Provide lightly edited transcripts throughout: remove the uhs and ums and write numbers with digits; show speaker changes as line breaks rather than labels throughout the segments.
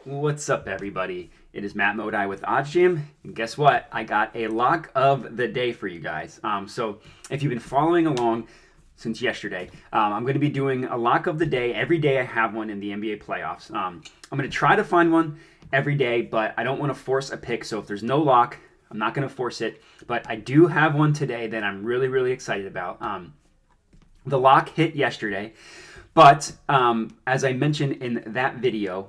What's up, everybody? It is Matt Modi with OddsJam, and guess what? I got a lock of the day for you guys. So if you've been following along since yesterday, I'm going to be doing a lock of the day every day. I have one in the NBA playoffs. I'm going to try to find one every day, but I don't want to force a pick. So if there's no lock, I'm not going to force it. But I do have one today that I'm really, really excited about. The lock hit yesterday. But as I mentioned in that video,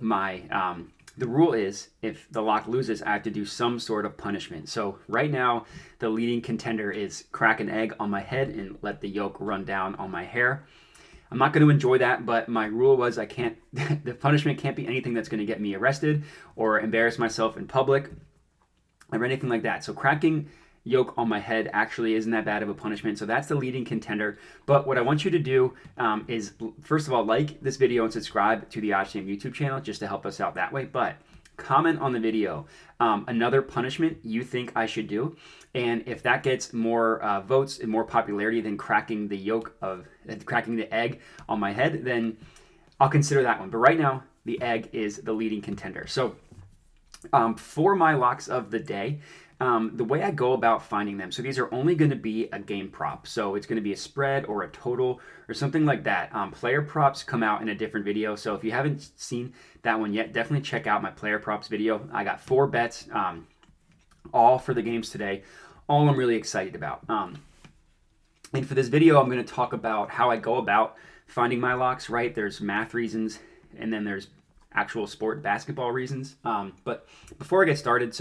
the rule is if the lock loses, I have to do some sort of punishment. So right now, the leading contender is crack an egg on my head and let the yolk run down on my hair. I'm not going to enjoy that, but my rule was I can't. The punishment can't be anything that's going to get me arrested or embarrass myself in public or anything like that. So cracking yolk on my head actually isn't that bad of a punishment. So that's the leading contender. But what I want you to do is, first of all, like this video and subscribe to the OddsJam YouTube channel just to help us out that way. But comment on the video another punishment you think I should do. And if that gets more votes and more popularity than cracking the egg on my head, then I'll consider that one. But right now, the egg is the leading contender. So for my locks of the day, the way I go about finding them, so these are only going to be a game prop. So it's going to be a spread or a total or something like that. Player props come out in a different video. So if you haven't seen that one yet, definitely check out my player props video. I got 4 bets, all for the games today. All I'm really excited about. And for this video, I'm going to talk about how I go about finding my locks, right? There's math reasons, and then there's actual sport basketball reasons. But before I get started,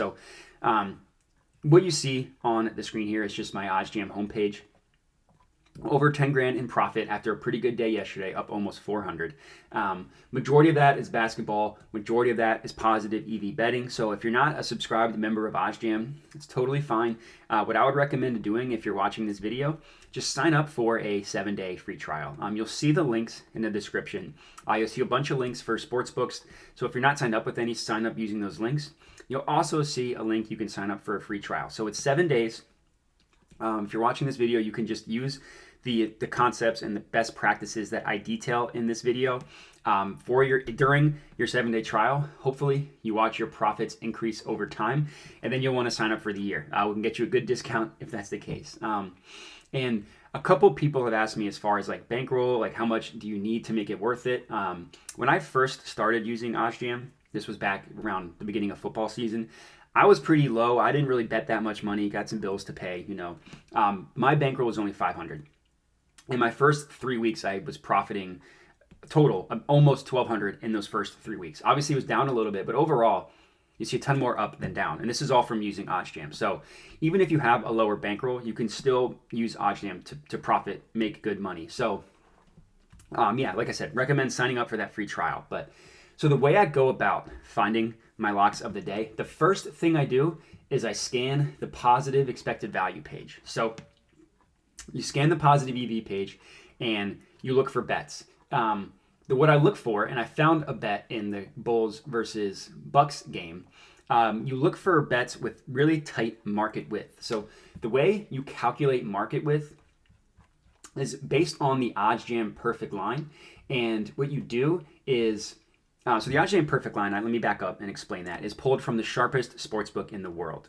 what you see on the screen here is just my OddsJam homepage. Over 10 grand in profit after a pretty good day yesterday, up almost 400. Majority of that is basketball. Majority of that is positive EV betting. So if you're not a subscribed member of OddsJam, it's totally fine. What I would recommend doing if you're watching this video, just sign up for a 7-day free trial. You'll see the links in the description. You'll see a bunch of links for sports books. So if you're not signed up with any, sign up using those links. You'll also see a link you can sign up for a free trial. So it's 7 days. If you're watching this video, you can just use the concepts and the best practices that I detail in this video during your 7-day trial. Hopefully, you watch your profits increase over time, and then you'll want to sign up for the year. We can get you a good discount if that's the case. And a couple people have asked me as far as like bankroll, like how much do you need to make it worth it? When I first started using OddsJam, this was back around the beginning of football season, I was pretty low. I didn't really bet that much money, got some bills to pay, My bankroll was only 500. In my first 3 weeks, I was profiting total almost 1,200 in those first 3 weeks. Obviously, it was down a little bit, but overall, you see a ton more up than down. And this is all from using OddsJam. So even if you have a lower bankroll, you can still use OddsJam to profit, make good money. So like I said, recommend signing up for that free trial. So the way I go about finding my locks of the day, the first thing I do is I scan the positive expected value page. So you scan the positive EV page and you look for bets. What I look for, and I found a bet in the Bulls versus Bucks game, you look for bets with really tight market width. So the way you calculate market width is based on the OddsJam perfect line. And what you do is, so the OddsJam perfect line, let me back up and explain that, is pulled from the sharpest sportsbook in the world.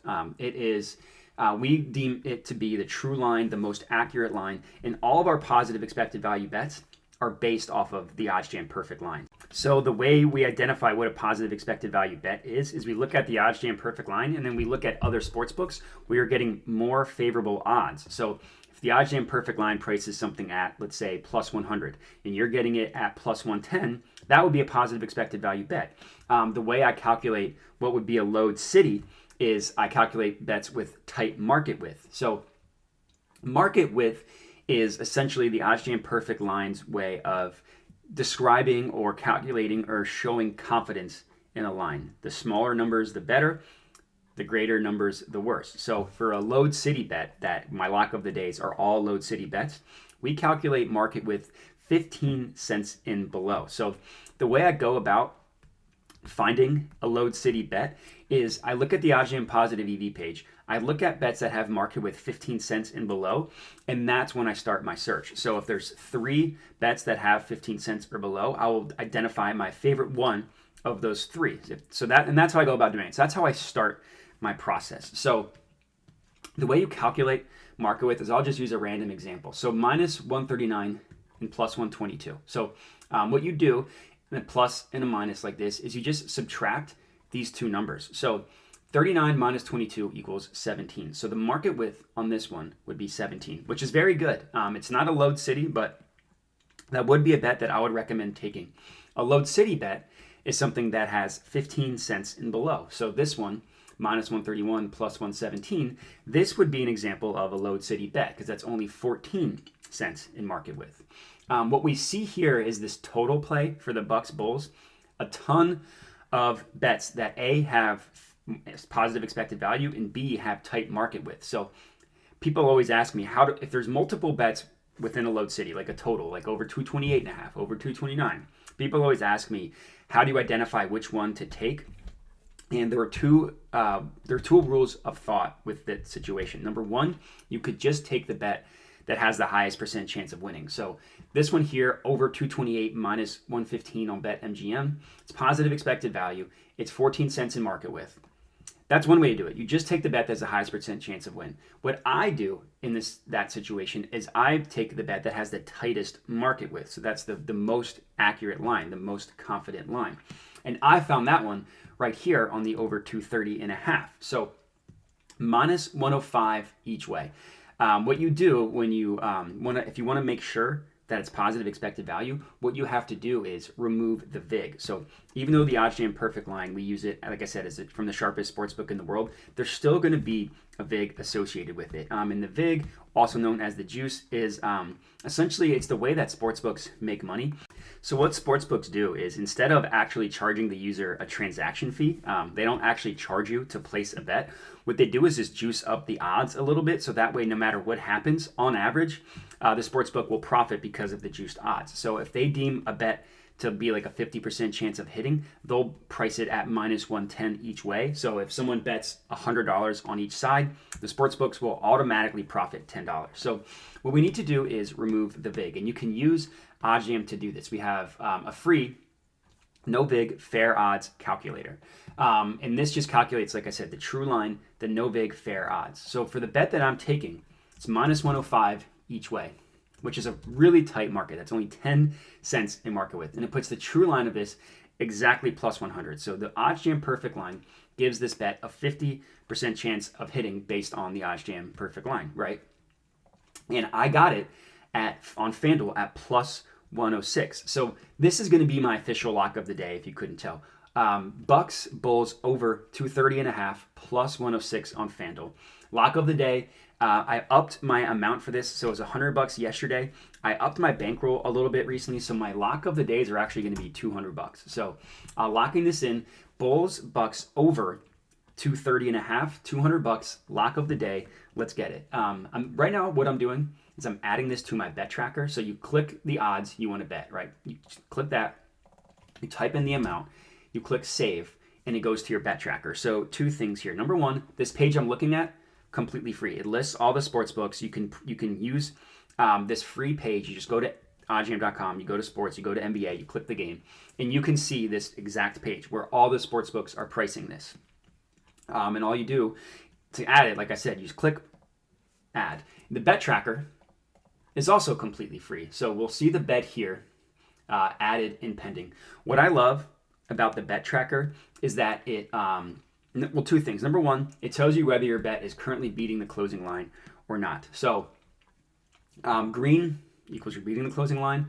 We deem it to be the true line, the most accurate line, and all of our positive expected value bets are based off of the OddsJam perfect line. So the way we identify what a positive expected value bet is we look at the OddsJam perfect line, and then we look at other sportsbooks where you're getting more favorable odds. So if the OddsJam perfect line prices something at, let's say, plus 100, and you're getting it at plus 110, that would be a positive expected value bet. The way I calculate what would be a load city is I calculate bets with tight market width. So market width is essentially the OddsJam perfect line's way of describing or calculating or showing confidence in a line. The smaller numbers, the better. The greater numbers, the worse. So for a load city bet, that my lock of the days are all load city bets, we calculate market with 15 cents and below. So the way I go about finding a load city bet is I look at the OddsJam positive EV page. I look at bets that have market with 15 cents and below, and that's when I start my search. So if there's 3 bets that have 15 cents or below, I will identify my favorite one of those three. So that's how I go about doing it. So that's how I start my process. So the way you calculate market width is I'll just use a random example. So minus 139 and plus 122. So what you do, a plus and a minus like this, is you just subtract these two numbers. So 39 minus 22 equals 17. So the market width on this one would be 17, which is very good. It's not a load city, but that would be a bet that I would recommend taking. A load city bet is something that has 15 cents and below. So this one, minus 131 plus 117, this would be an example of a load city bet because that's only 14 cents in market width. What we see here is this total play for the Bucks Bulls. A ton of bets that A, have positive expected value, and B, have tight market width. So people always ask me if there's multiple bets within a load city, like a total, like over 228.5, over 229. People always ask me, how do you identify which one to take? And there are two rules of thought with that situation. Number one, you could just take the bet that has the highest percent chance of winning. So this one here, over 228 minus 115 on BetMGM, it's positive expected value. It's 14 cents in market width. That's one way to do it. You just take the bet that's the highest percent chance of win. What I do in that situation is I take the bet that has the tightest market width. So that's the most accurate line, the most confident line. And I found that one right here on the over 230.5. So minus 105 each way. What you do when you if you want to make sure that it's positive expected value, what you have to do is remove the VIG. So even though the OddsJam perfect line, we use it, like I said, is from the sharpest sportsbook in the world, there's still going to be a VIG associated with it. And the VIG, also known as the juice, is essentially it's the way that sportsbooks make money. So what sportsbooks do is instead of actually charging the user a transaction fee, they don't actually charge you to place a bet. What they do is just juice up the odds a little bit, so that way no matter what happens, on average, the sportsbook will profit because of the juiced odds. So if they deem a bet to be like a 50% chance of hitting, they'll price it at minus 110 each way. So if someone bets $100 on each side, the sportsbooks will automatically profit $10. So what we need to do is remove the VIG, and you can use OddsJam to do this. We have a free no VIG fair odds calculator. And this just calculates, like I said, the true line, the no VIG fair odds. So for the bet that I'm taking, it's minus 105 each way, which is a really tight market. That's only 10 cents in market width. And it puts the true line of this exactly plus 100. So the OddsJam perfect line gives this bet a 50% chance of hitting based on the OddsJam perfect line, right? And I got it on FanDuel at plus 106. So this is going to be my official lock of the day, if you couldn't tell. Bucks Bulls over 230.5 plus 106 on FanDuel. Lock of the day. I upped my amount for this, so it was $100 yesterday. I upped my bankroll a little bit recently, so my lock of the days are actually going to be $200. So locking this in, Bulls Bucks over 230.5, $200, lock of the day. Let's get it. Right now, what I'm doing is I'm adding this to my bet tracker. So you click the odds you want to bet, right? You click that, you type in the amount, you click save, and it goes to your bet tracker. So two things here. Number one, this page I'm looking at, completely free. It lists all the sports books. You can use this free page. You just go to oddsjam.com, you go to sports, you go to NBA, you click the game, and you can see this exact page where all the sports books are pricing this. And all you do to add it, like I said, you just click add. The bet tracker is also completely free. So we'll see the bet here added in pending. What I love about the bet tracker is that it, well, two things. Number one, it tells you whether your bet is currently beating the closing line or not. So green equals you're beating the closing line.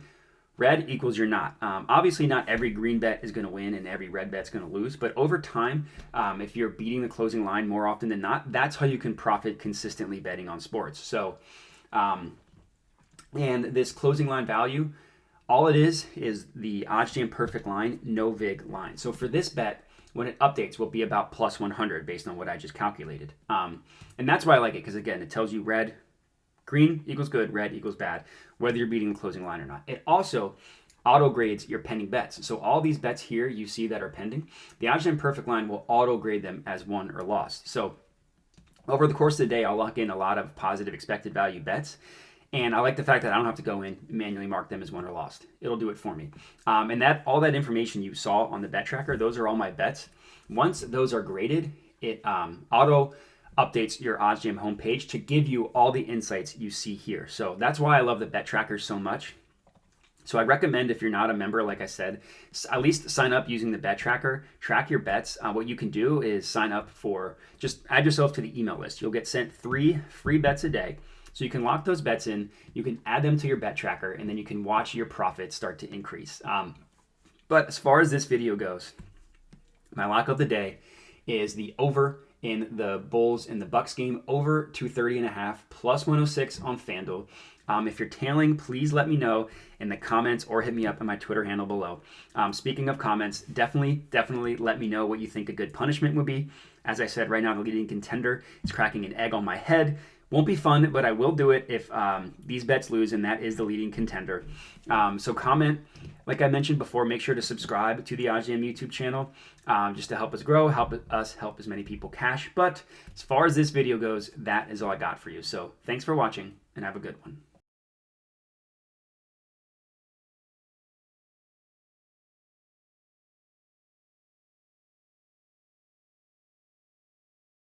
Red equals you're not. Obviously, not every green bet is going to win and every red bet's going to lose. But over time, if you're beating the closing line more often than not, that's how you can profit consistently betting on sports. So, and this closing line value, all it is the OddsJam perfect line, no VIG line. So for this bet, when it updates, will be about plus 100 based on what I just calculated. And that's why I like it, because again, it tells you green equals good, red equals bad, whether you're beating the closing line or not. It also auto grades your pending bets. So all these bets here you see that are pending, the OddsJam perfect line will auto grade them as won or lost. So over the course of the day, I'll lock in a lot of positive expected value bets. And I like the fact that I don't have to go in and manually mark them as won or lost. It'll do it for me. And that all that information you saw on the bet tracker, those are all my bets. Once those are graded, it auto updates your OddsJam homepage to give you all the insights you see here. So that's why I love the bet tracker so much. So I recommend, if you're not a member, like I said, at least sign up using the bet tracker, track your bets. What you can do is sign up for, just add yourself to the email list. You'll get sent 3 free bets a day. So you can lock those bets in, you can add them to your bet tracker, and then you can watch your profits start to increase. But as far as this video goes, my lock of the day is the over in the Bulls and the Bucks game, over 230.5, plus 106 on FanDuel. If you're tailing, please let me know in the comments or hit me up on my Twitter handle below. Speaking of comments, definitely let me know what you think a good punishment would be. As I said, right now the leading contender is cracking an egg on my head. Won't be fun, but I will do it if these bets lose, and that is the leading contender. So comment, like I mentioned before, make sure to subscribe to the OddsJam YouTube channel just to help us grow, help us help as many people cash. But as far as this video goes, that is all I got for you. So thanks for watching, and have a good one.